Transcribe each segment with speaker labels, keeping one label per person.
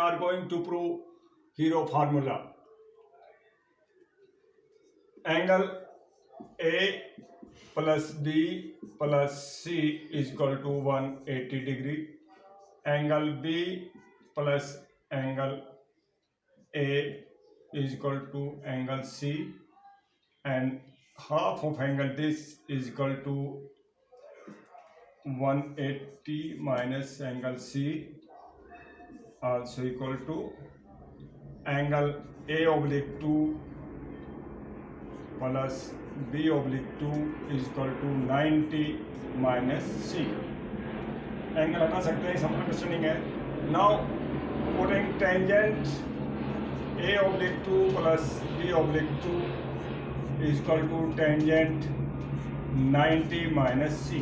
Speaker 1: are going to prove Hero formula. Angle A plus B plus C is equal to 180 degree. Angle B plus angle A is equal to angle C, and half of angle this is equal to 180 minus angle C, also equal to angle A oblique 2 plus B oblique 2 is equal to 90 minus C. Angle हटा सकते हैं, सब understanding है. Now putting tangent A oblique 2 plus B oblique 2 is equal to tangent 90 minus C.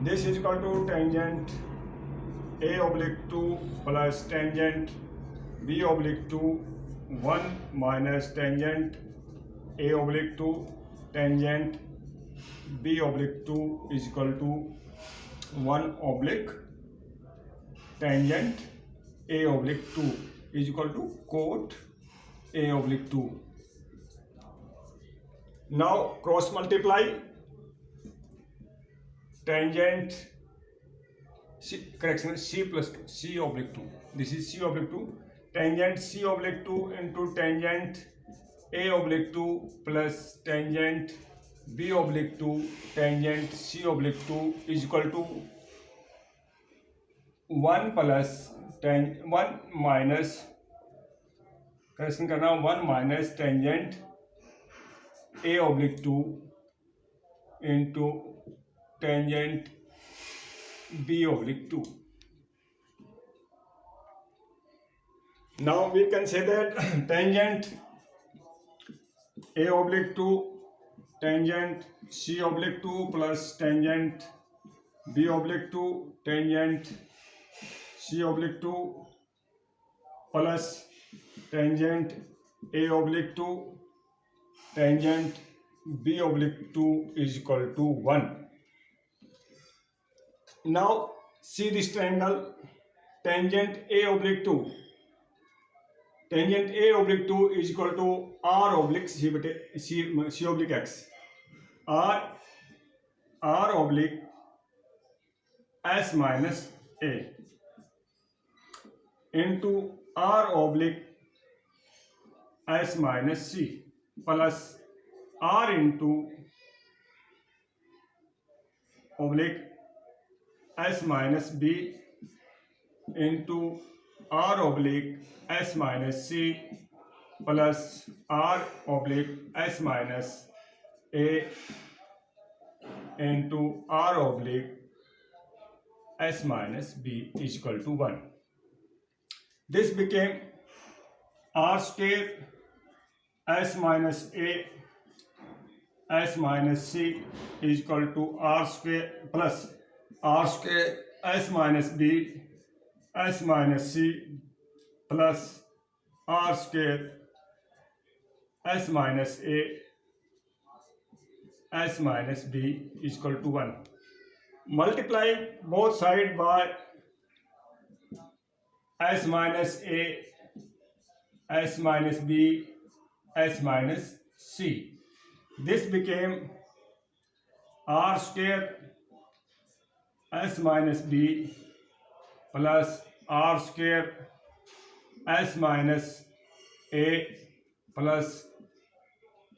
Speaker 1: This is equal to tangent A oblique 2 plus tangent B oblique 2, 1 minus tangent A oblique 2 tangent B oblique 2 is equal to 1 oblique tangent A oblique 2 is equal to cot A oblique 2. Now cross multiply tangent C plus 2, C oblique 2. This is C oblique 2. Tangent C oblique 2 into tangent A oblique 2 plus tangent B oblique 2 tangent C oblique 2 is equal to 1 plus 1 minus correction करना 1 minus tangent A oblique 2 into tangent B oblique 2. Now we can say that tangent A oblique 2 tangent C oblique 2 plus tangent B oblique 2 tangent C oblique 2 plus tangent A oblique 2 tangent B oblique 2 is equal to 1. Now see this triangle tangent A oblique 2. Tangent A oblique 2 is equal to R oblique C oblique X. R oblique S minus A into R oblique S minus C plus R into oblique S minus B into R oblique S minus C plus R oblique S minus A into R oblique S minus B is equal to 1. This became R square S minus A S minus C is equal to R square plus R square S minus B S minus C plus R square S minus A S minus B is equal to 1. Multiply both sides by S minus A S minus B S minus C. This became R square S minus B plus R square S minus A plus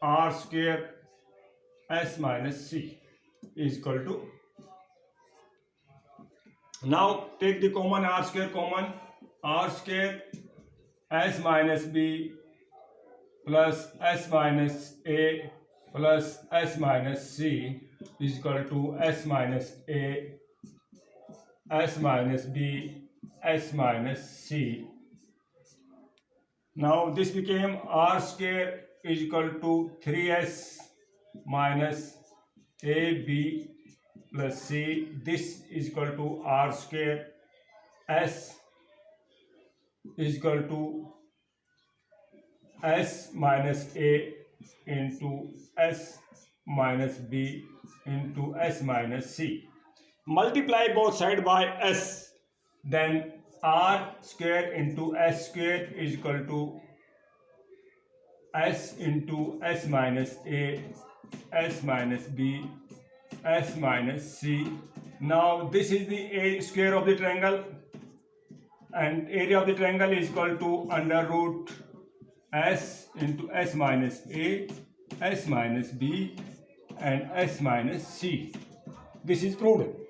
Speaker 1: R square S minus C is equal to. Now take the common R square common. R square S minus B plus S minus A plus S minus C is equal to S minus A S minus B S minus C. Now this became R square is equal to 3S minus AB plus C. This is equal to R square S is equal to S minus A into S minus B into S minus C. Multiply both sides by S, then r square into s square is equal to s into s minus a, s minus b, s minus c. Now this is the a square of the triangle, and area of the triangle is equal to under root s into s minus a, s minus b, and s minus c. This is proved.